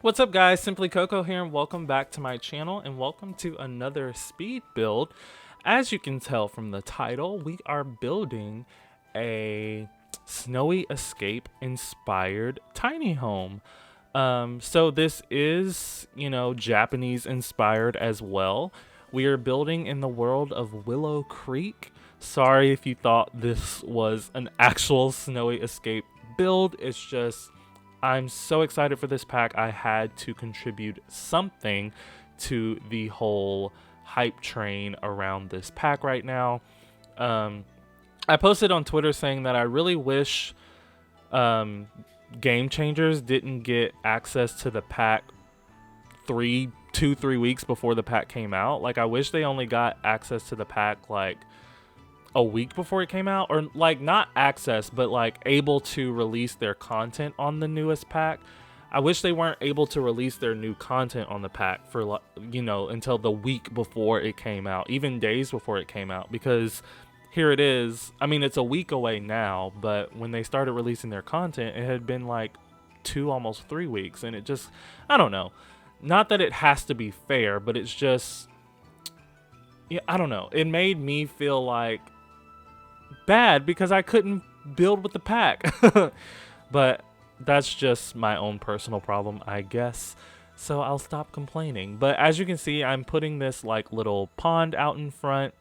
What's up, guys? Simply Coco here, and welcome back to my channel, and welcome to another speed build. As you can tell from the title, we are building a Snowy Escape inspired tiny home. So this is, Japanese inspired as well. We are building in the world of Willow Creek. Sorry if you thought this was an actual Snowy Escape build. It's just I'm so excited for this pack. I had to contribute something to the whole hype train around this pack right now. I posted on Twitter saying that I really wish Game Changers didn't get access to the pack 3 weeks before the pack came out. Like, I wish they only got access to the pack like a week before it came out, or like not access but like able to release their content on the newest pack. I wish they weren't able to release their new content on the pack for until the week before it came out, even days before it came out, because here it is. I mean, it's a week away now, but when they started releasing their content, it had been like almost 3 weeks, and it just, I don't know, not that it has to be fair, but it's just, yeah, I don't know, it made me feel like bad because I couldn't build with the pack. But that's just my own personal problem, I guess. So I'll stop complaining. But as you can see, I'm putting this like little pond out in front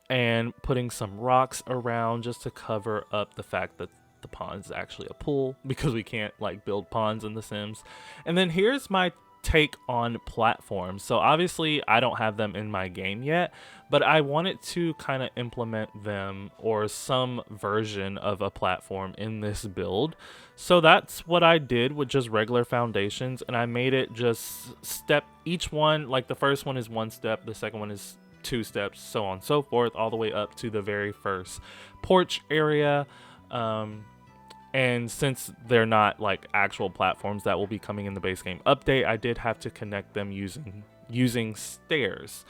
and putting some rocks around just to cover up the fact that the pond is actually a pool, because we can't like build ponds in The Sims. And then here's my take on platforms. So obviously I don't have them in my game yet, but I wanted to kind of implement them, or some version of a platform, in this build. So that's what I did with just regular foundations, and I made it just step each one. Like, the first one is 1 step, the second one is 2 steps, so on and so forth, all the way up to the very first porch area. And since they're not like actual platforms that will be coming in the base game update, I did have to connect them using stairs.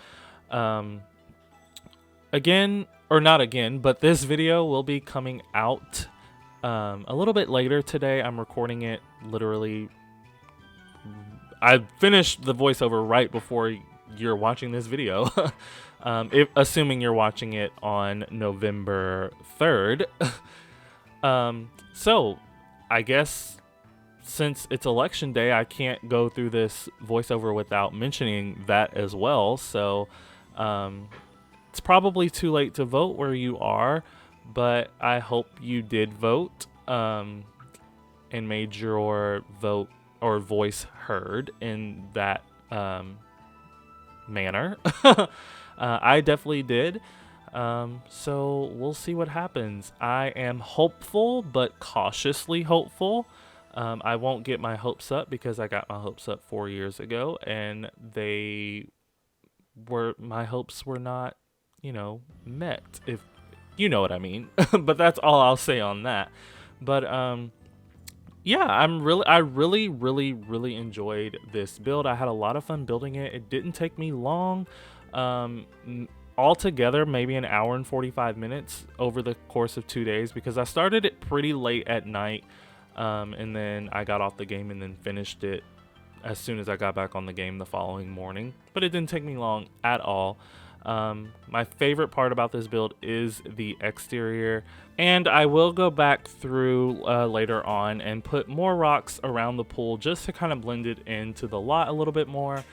Again, or not again, but this video will be coming out a little bit later today. I'm recording it literally. I finished the voiceover right before you're watching this video. Assuming you're watching it on November 3rd. So I guess since it's election day, I can't go through this voiceover without mentioning that as well. So it's probably too late to vote where you are, but I hope you did vote and made your vote or voice heard in that manner. I definitely did. So we'll see what happens. I am hopeful, but cautiously hopeful. I won't get my hopes up because I got my hopes up 4 years ago, and my hopes were not, met, if you know what I mean. But that's all I'll say on that. But yeah, I really enjoyed this build. I had a lot of fun building it. It didn't take me long. Altogether, maybe an hour and 45 minutes over the course of 2 days, because I started it pretty late at night, and then I got off the game and then finished it as soon as I got back on the game the following morning. But it didn't take me long at all. My favorite part about this build is the exterior, and I will go back through later on and put more rocks around the pool just to kind of blend it into the lot a little bit more.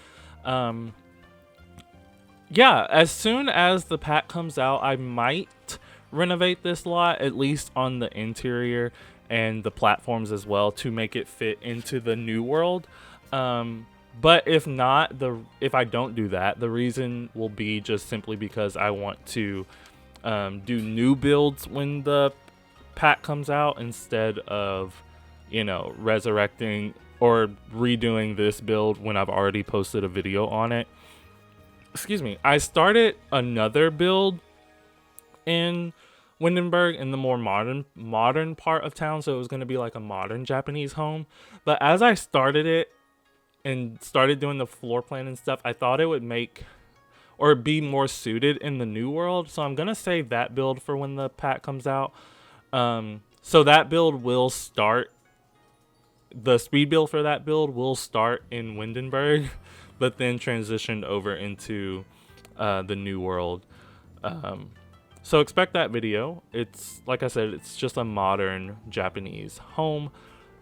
Yeah, as soon as the pack comes out, I might renovate this lot, at least on the interior and the platforms as well, to make it fit into the new world. But if not, if I don't do that, the reason will be just simply because I want to do new builds when the pack comes out, instead of, resurrecting or redoing this build when I've already posted a video on it. Excuse me. I started another build in Windenburg, in the more modern part of town, so it was going to be like a modern Japanese home. But as I started it and started doing the floor plan and stuff, I thought it would make or be more suited in the new world. So I'm going to save that build for when the pack comes out. So that build will start the speed build for that build will start in Windenburg, but then transition over into the new world. So expect that video. It's like I said, it's just a modern Japanese home.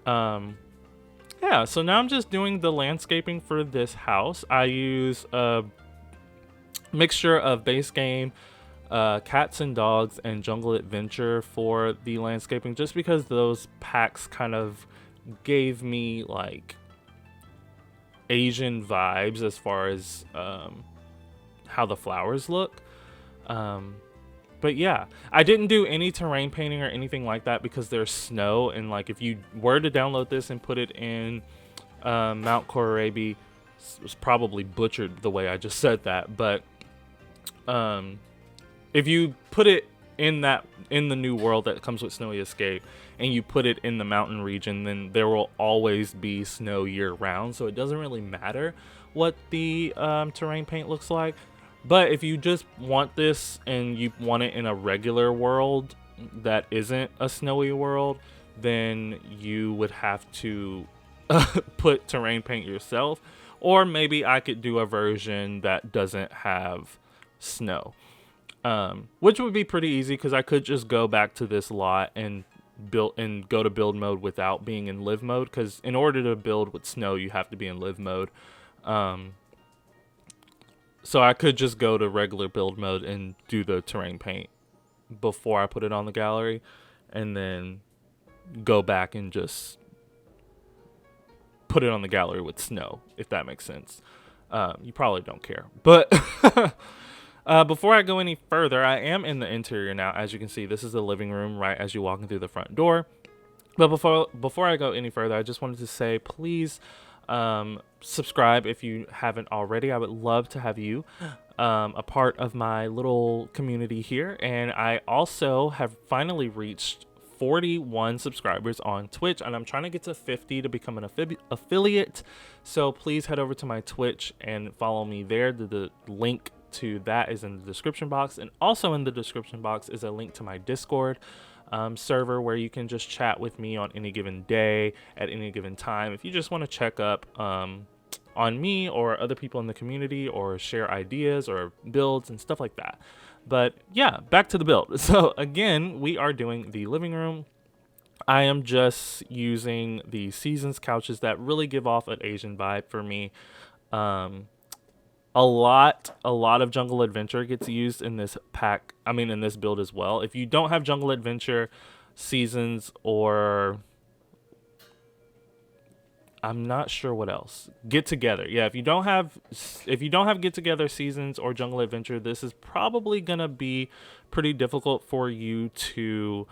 Yeah, so now I'm just doing the landscaping for this house. I use a mixture of base game, cats and dogs, and jungle adventure for the landscaping, just because those packs kind of gave me like Asian vibes as far as how the flowers look. But yeah, I didn't do any terrain painting or anything like that because there's snow, and like if you were to download this and put it in Mount Kohlrabi, it was probably butchered the way I just said that, but if you put it in the new world that comes with Snowy Escape and you put it in the mountain region, then there will always be snow year round, so it doesn't really matter what the terrain paint looks like. But if you just want this and you want it in a regular world that isn't a snowy world, then you would have to put terrain paint yourself, or maybe I could do a version that doesn't have snow, which would be pretty easy because I could just go back to this lot and go to build mode without being in live mode, because in order to build with snow you have to be in live mode. So I could just go to regular build mode and do the terrain paint before I put it on the gallery, and then go back and just put it on the gallery with snow, if that makes sense. You probably don't care, but before I go any further, I am in the interior now. As you can see, this is the living room right as you walk in through the front door. But before I go any further, I just wanted to say, please subscribe if you haven't already. I would love to have you a part of my little community here. And I also have finally reached 41 subscribers on Twitch, and I'm trying to get to 50 to become an affiliate. So please head over to my Twitch and follow me there. The link to that is in the description box, and also in the description box is a link to my Discord server where you can just chat with me on any given day at any given time if you just want to check up on me or other people in the community, or share ideas or builds and stuff like that. But yeah, back to the build. So again, we are doing the living room. I am just using the Seasons couches that really give off an Asian vibe for me. A lot of Jungle Adventure gets used in this pack. I mean, in this build as well. If you don't have Jungle Adventure, Seasons, or I'm not sure what else, Get Together. Yeah, if you don't have Get Together, Seasons, or Jungle Adventure, this is probably gonna be pretty difficult for you to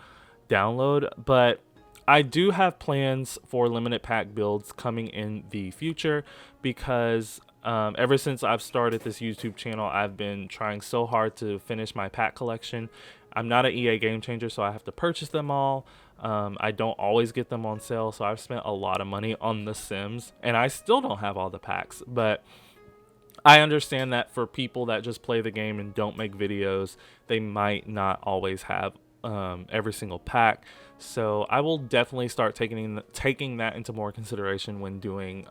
download. But I do have plans for limited pack builds coming in the future, because ever since I've started this YouTube channel, I've been trying so hard to finish my pack collection. I'm not an EA Game Changer, so I have to purchase them all. I don't always get them on sale, so I've spent a lot of money on The Sims, and I still don't have all the packs. But I understand that for people that just play the game and don't make videos, they might not always have every single pack. So I will definitely start taking that into more consideration when doing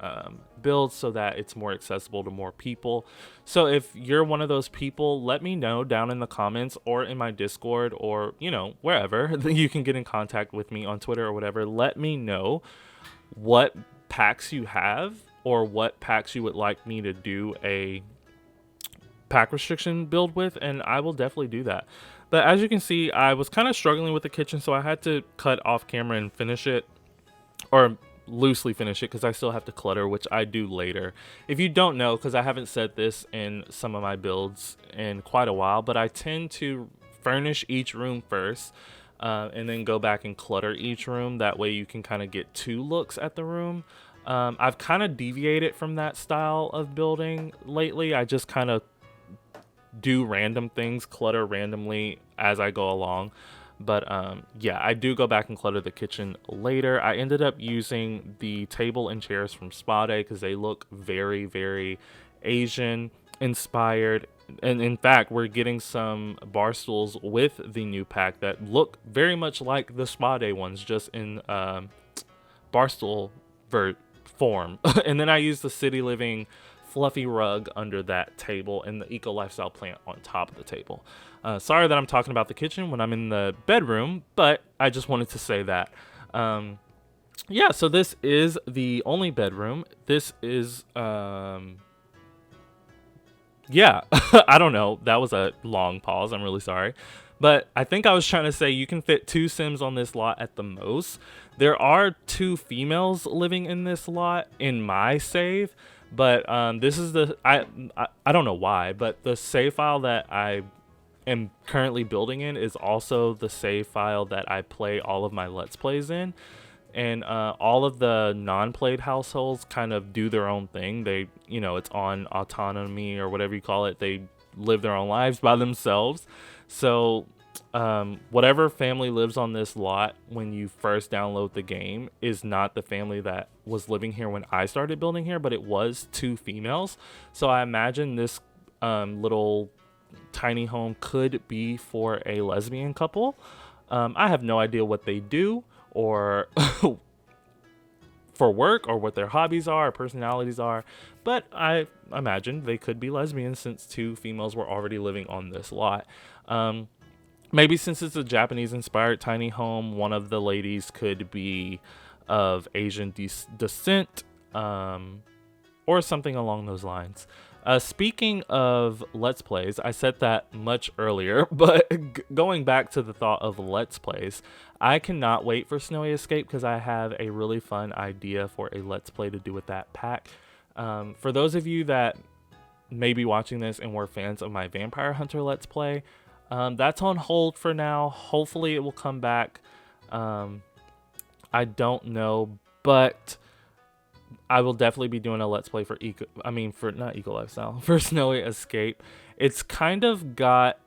builds, so that it's more accessible to more people. So if you're one of those people, let me know down in the comments or in my Discord, or wherever you can get in contact with me on Twitter or whatever. Let me know what packs you have, or what packs you would like me to do a pack restriction build with, and I will definitely do that. But as you can see, I was kind of struggling with the kitchen, so I had to cut off camera and finish it, or loosely finish it, because I still have to clutter, which I do later. If you don't know, because I haven't said this in some of my builds in quite a while, but I tend to furnish each room first, and then go back and clutter each room. That way you can kind of get 2 looks at the room. I've kind of deviated from that style of building lately. I just kind of do random things, clutter randomly as I go along. But yeah, I do go back and clutter the kitchen later. I ended up using the table and chairs from Spa Day because they look very, very Asian inspired. And in fact, we're getting some bar stools with the new pack that look very much like the Spa Day ones, just in bar stool form. And then I use the city living fluffy rug under that table and the eco lifestyle plant on top of the table. Sorry that I'm talking about the kitchen when I'm in the bedroom, but I just wanted to say that. Yeah, so this is the only bedroom. This is, yeah, I don't know. That was a long pause. I'm really sorry. But I think I was trying to say you can fit 2 Sims on this lot at the most. There are 2 females living in this lot in my save, but this is the I don't know why, but the save file that I am currently building in is also the save file that I play all of my Let's Plays in. And all of the non-played households kind of do their own thing. They, you know, it's on autonomy or whatever you call it. They live their own lives by themselves. So whatever family lives on this lot when you first download the game is not the family that was living here when I started building here, but it was 2 females. So I imagine this little tiny home could be for a lesbian couple. I have no idea what they do or for work or what their hobbies are or personalities are, but I imagine they could be lesbians since 2 females were already living on this lot. Maybe since it's a Japanese inspired tiny home, one of the ladies could be of Asian descent, or something along those lines. Speaking of Let's Plays, I said that much earlier, but going back to the thought of Let's Plays, I cannot wait for Snowy Escape because I have a really fun idea for a Let's Play to do with that pack. For those of you that may be watching this and were fans of my Vampire Hunter Let's Play, that's on hold for now. Hopefully it will come back. I don't know, but I will definitely be doing a Let's Play for for Snowy Escape. It's kind of got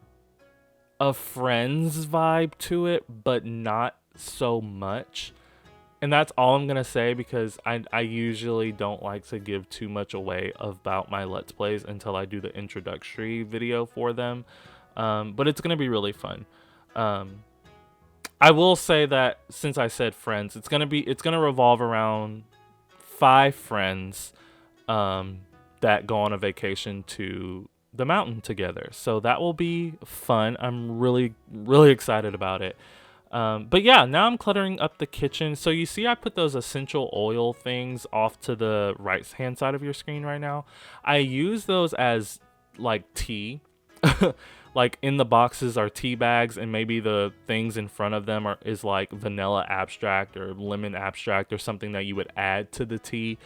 a Friends vibe to it, but not so much. And that's all I'm going to say because I usually don't like to give too much away about my Let's Plays until I do the introductory video for them. But it's going to be really fun. I will say that since I said Friends, it's going to revolve around 5 friends that go on a vacation to the mountain together. So that will be fun. I'm really, really excited about it. But yeah, now I'm cluttering up the kitchen. So you see I put those essential oil things off to the right hand side of your screen right now. I use those as like tea. Like in the boxes are tea bags, and maybe the things in front of them is like vanilla abstract or lemon abstract or something that you would add to the tea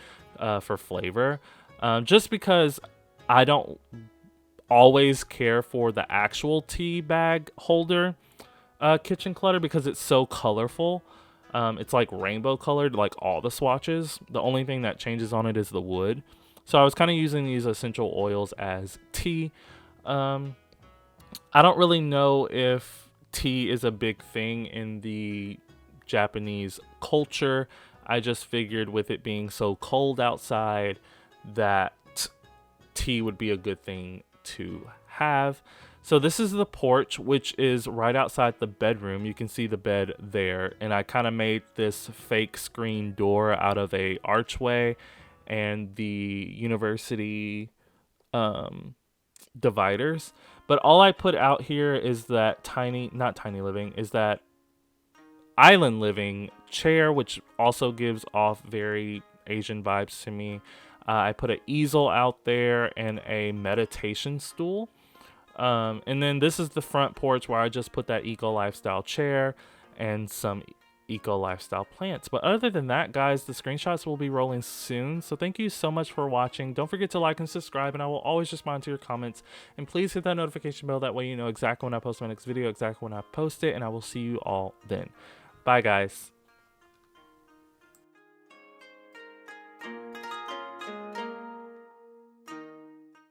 for flavor. Just because I don't always care for the actual tea bag holder kitchen clutter because it's so colorful. It's like rainbow colored, like all the swatches. The only thing that changes on it is the wood. So I was kind of using these essential oils as tea. I don't really know if tea is a big thing in the Japanese culture. I just figured with it being so cold outside that tea would be a good thing to have. So this is the porch, which is right outside the bedroom. You can see the bed there. And I kind of made this fake screen door out of a archway and the university dividers. But all I put out here is that that island living chair, which also gives off very Asian vibes to me. I put an easel out there and a meditation stool. And then this is the front porch where I just put that eco lifestyle chair and some eco lifestyle plants. But other than that, guys, the screenshots will be rolling soon. So thank you so much for watching. Don't forget to like and subscribe, and I will always respond to your comments. And please hit that notification bell. That way you know exactly when I post my next video, exactly when I post it, and I will see you all then. Bye, guys.